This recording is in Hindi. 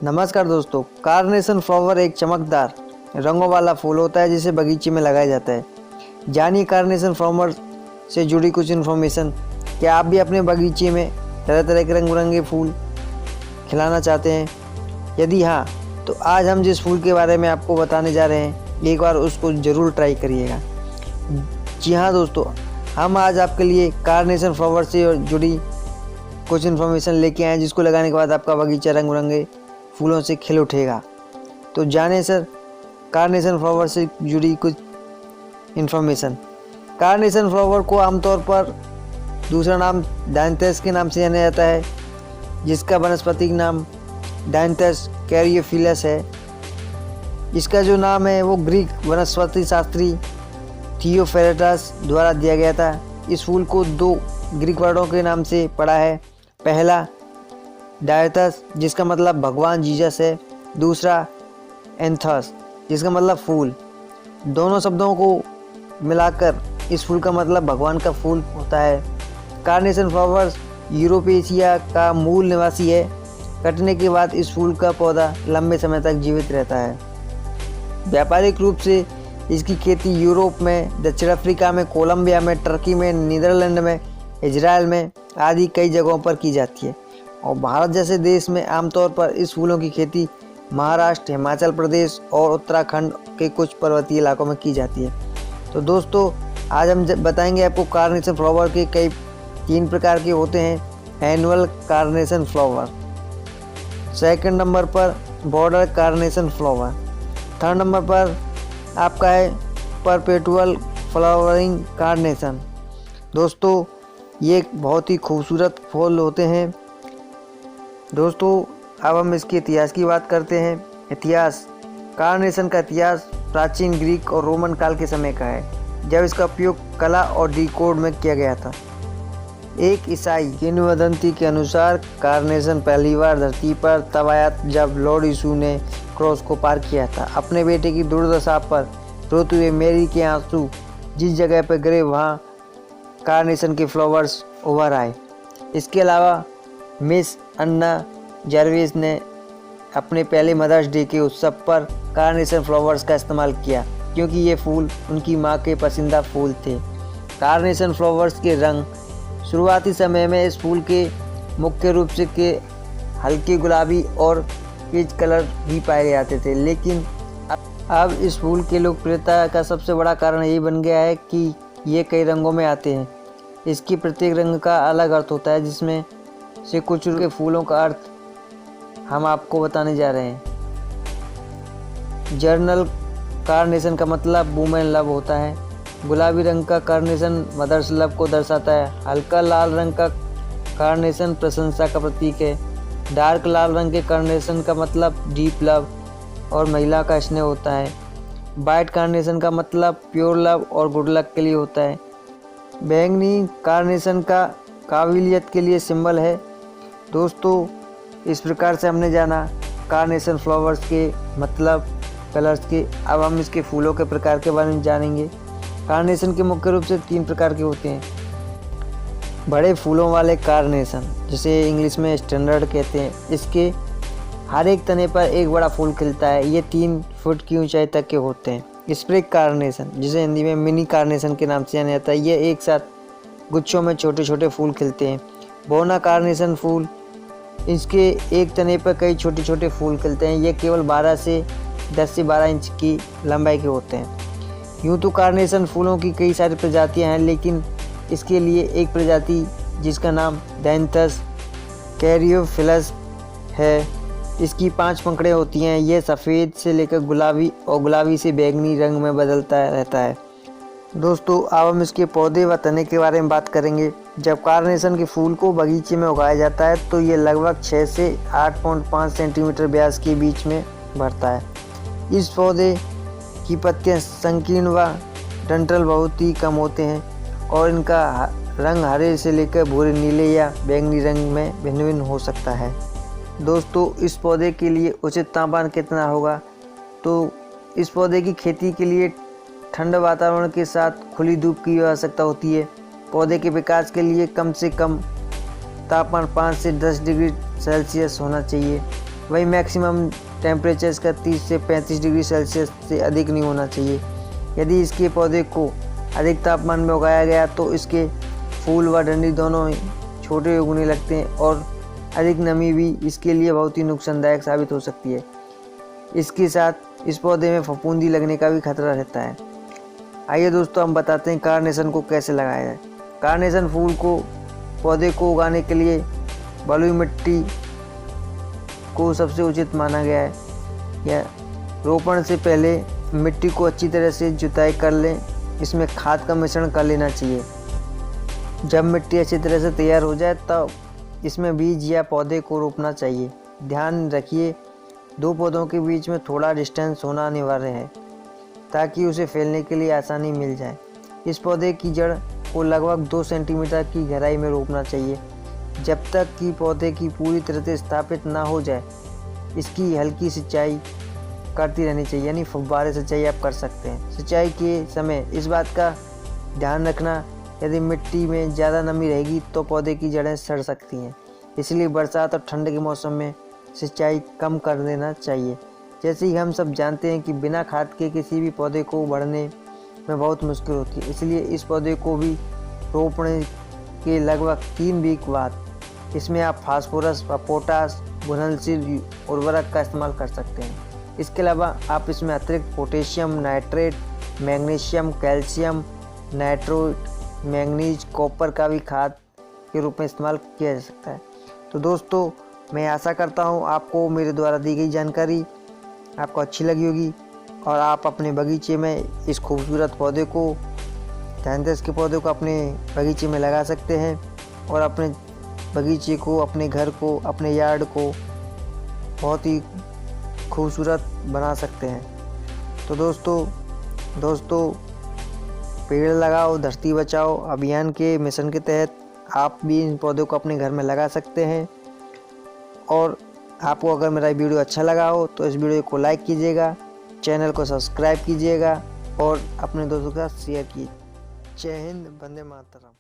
नमस्कार दोस्तों। कार्नेशन फ्लावर एक चमकदार रंगों वाला फूल होता है जिसे बगीचे में लगाया जाता है। जानिए कार्नेशन फ्लावर से जुड़ी कुछ इन्फॉर्मेशन। क्या आप भी अपने बगीचे में तरह तरह के रंग बिरंगे फूल खिलाना चाहते हैं? यदि हाँ, तो आज हम जिस फूल के बारे में आपको बताने जा रहे हैं, एक बार उसको ज़रूर ट्राई करिएगा। जी हाँ दोस्तों, हम आज आपके लिए कार्नेशन फ्लावर से जुड़ी कुछ इन्फॉर्मेशन लेके आए जिसको लगाने के बाद आपका बगीचा रंग बिरंगे फूलों से खिल उठेगा। तो जाने सर कार्नेशन फ्लावर से जुड़ी कुछ इन्फॉर्मेशन। कार्नेशन फ्लावर को आमतौर पर दूसरा नाम डायंथस के नाम से जाना जाता है, जिसका वानस्पतिक नाम डायंथस कैरियोफिलस है। इसका जो नाम है वो ग्रीक वनस्पति शास्त्री थियोफेरेटस द्वारा दिया गया था। इस फूल को दो ग्रीक वर्डों के नाम से पढ़ा है। पहला डायथस, जिसका मतलब भगवान जीसस है। दूसरा एंथस, जिसका मतलब फूल। दोनों शब्दों को मिलाकर इस फूल का मतलब भगवान का फूल होता है। कार्नेशन फ्लावर्स यूरोप एशिया का मूल निवासी है। कटने के बाद इस फूल का पौधा लंबे समय तक जीवित रहता है। व्यापारिक रूप से इसकी खेती यूरोप में, दक्षिण अफ्रीका में, कोलंबिया में, टर्की में, नीदरलैंड में, इजराइल में आदि कई जगहों पर की जाती है। और भारत जैसे देश में आमतौर पर इस फूलों की खेती महाराष्ट्र, हिमाचल प्रदेश और उत्तराखंड के कुछ पर्वतीय इलाकों में की जाती है। तो दोस्तों, आज हम बताएंगे आपको कार्नेशन फ्लावर के कई 3 प्रकार के होते हैं। Annual carnation flower, second number पर border carnation flower, third number पर आपका है परपेटुअल फ्लावरिंग कार्नेशन। दोस्तों, ये बहुत ही खूबसूरत फूल होते हैं। दोस्तों, अब हम इसके इतिहास की बात करते हैं। इतिहास। कार्नेशन का इतिहास प्राचीन ग्रीक और रोमन काल के समय का है, जब इसका उपयोग कला और डिकोर में किया गया था। एक ईसाई किंवदंती के अनुसार कार्नेशन पहली बार धरती पर तब आया जब लॉर्ड यीशु ने क्रॉस को पार किया था। अपने बेटे की दुर्दशा पर रोते हुए मेरी के आंसू जिस जगह पर गिरे वहाँ कार्नेशन के फ्लावर्स उभर आए। इसके अलावा मिस अन्ना जर्विस ने अपने पहले मदर्स डे के उत्सव पर कार्नेशन फ्लावर्स का इस्तेमाल किया, क्योंकि ये फूल उनकी मां के पसंदीदा फूल थे। कार्नेशन फ्लावर्स के रंग। शुरुआती समय में इस फूल के मुख्य रूप से के हल्के गुलाबी और पीच कलर ही पाए जाते थे, लेकिन अब इस फूल की लोकप्रियता का सबसे बड़ा कारण ये बन गया है कि ये कई रंगों में आते हैं। इसकी प्रत्येक रंग का अलग अर्थ होता है, जिसमें से कुछ के फूलों का अर्थ हम आपको बताने जा रहे हैं। जर्नल कार्नेशन का मतलब वुमेन लव होता है। गुलाबी रंग का कार्नेशन मदर्स लव को दर्शाता है। हल्का लाल रंग का कार्नेशन प्रशंसा का प्रतीक है। डार्क लाल रंग के कार्नेशन का मतलब डीप लव और महिला का स्नेह होता है। वाइट कार्नेशन का मतलब प्योर लव और गुड लक के लिए होता है। बैंगनी कार्नेशन का काबिलियत के लिए सिंबल है। दोस्तों, इस प्रकार से हमने जाना कार्नेशन फ्लावर्स के मतलब, कलर्स के। अब हम इसके फूलों के प्रकार के बारे में जानेंगे। कार्नेशन के मुख्य रूप से 3 प्रकार के होते हैं। बड़े फूलों वाले कार्नेशन, जिसे इंग्लिश में स्टैंडर्ड कहते हैं, इसके हर एक तने पर एक बड़ा फूल खिलता है। ये 3 फुट की ऊंचाई तक के होते हैं। स्प्रिग कार्नेशन, जिसे हिंदी में मिनी कार्नेशन के नाम से जाना जाता है, ये एक साथ गुच्छों में छोटे छोटे फूल खिलते हैं। बोना कार्नेशन फूल, इसके एक तने पर कई छोटे छोटे फूल खिलते हैं। ये केवल 10 से 12 इंच की लंबाई के होते हैं। यूँ तो कार्नेशन फूलों की कई सारी प्रजातियां हैं, लेकिन इसके लिए एक प्रजाति जिसका नाम डायंथस कैरियोफिलस है, इसकी 5 पंखुड़ियाँ होती हैं। ये सफ़ेद से लेकर गुलाबी और गुलाबी से बैंगनी रंग में बदलता रहता है। दोस्तों, अब हम इसके पौधे व तने के बारे में बात करेंगे। जब कार्नेशन के फूल को बगीचे में उगाया जाता है तो ये लगभग 6 से 8.5 सेंटीमीटर व्यास के बीच में बढ़ता है। इस पौधे की पत्तियां संकीर्ण व डंठल बहुत ही कम होते हैं और इनका रंग हरे से लेकर भूरे, नीले या बैंगनी रंग में भिन्न भिन्न हो सकता है। दोस्तों, इस पौधे के लिए उचित तापमान कितना होगा? तो इस पौधे की खेती के लिए ठंडे वातावरण के साथ खुली धूप की आवश्यकता होती है। पौधे के विकास के लिए कम से कम तापमान 5 से 10 डिग्री सेल्सियस होना चाहिए। वही मैक्सिमम टेम्परेचर इसका 30 से 35 डिग्री सेल्सियस से अधिक नहीं होना चाहिए। यदि इसके पौधे को अधिक तापमान में उगाया गया तो इसके फूल व डंडी दोनों ही छोटे उगने लगते हैं और अधिक नमी भी इसके लिए बहुत ही नुकसानदायक साबित हो सकती है। इसके साथ इस पौधे में फफूंदी लगने का भी खतरा रहता है। आइए दोस्तों, हम बताते हैं कार्नेशन को कैसे लगाया जाए। कार्नेशन फूल को पौधे को उगाने के लिए बलुई मिट्टी को सबसे उचित माना गया है। या रोपण से पहले मिट्टी को अच्छी तरह से जुताई कर लें, इसमें खाद का मिश्रण कर लेना चाहिए। जब मिट्टी अच्छी तरह से तैयार हो जाए तब इसमें बीज या पौधे को रोपना चाहिए। ध्यान रखिए, 2 पौधों के बीच में थोड़ा डिस्टेंस होना अनिवार्य है ताकि उसे फैलने के लिए आसानी मिल जाए। इस पौधे की जड़ को लगभग 2 सेंटीमीटर की गहराई में रोपना चाहिए। जब तक कि पौधे की पूरी तरह से स्थापित ना हो जाए इसकी हल्की सिंचाई करती रहनी चाहिए, यानी फव्वारे सिंचाई आप कर सकते हैं। सिंचाई के समय इस बात का ध्यान रखना, यदि मिट्टी में ज़्यादा नमी रहेगी तो पौधे की जड़ें सड़ सकती हैं, इसलिए बरसात और ठंड के मौसम में सिंचाई कम कर देना चाहिए। जैसे ही हम सब जानते हैं कि बिना खाद के किसी भी पौधे को बढ़ने में बहुत मुश्किल होती है, इसलिए इस पौधे को भी रोपने के लगभग 3 वीक बाद इसमें आप फास्फोरस व पोटास घुलनशील उर्वरक का इस्तेमाल कर सकते हैं। इसके अलावा आप इसमें अतिरिक्त potassium nitrate, magnesium, calcium nitrate, manganese, copper का भी खाद के रूप में इस्तेमाल किया जा सकता है। तो दोस्तों, मैं आशा करता हूँ आपको मेरे द्वारा दी गई जानकारी आपको अच्छी लगी होगी और आप अपने बगीचे में इस खूबसूरत पौधे को, कैंथस के पौधे को अपने बगीचे में लगा सकते हैं और अपने बगीचे को, अपने घर को, अपने यार्ड को बहुत ही खूबसूरत बना सकते हैं। तो दोस्तों पेड़ लगाओ धरती बचाओ अभियान के मिशन के तहत आप भी इन पौधों को अपने घर में लगा सकते हैं। और आपको अगर मेरा वीडियो अच्छा लगा हो तो इस वीडियो को लाइक कीजिएगा, चैनल को सब्सक्राइब कीजिएगा और अपने दोस्तों के साथ शेयर कीजिए। जय हिंद, वंदे मातरम।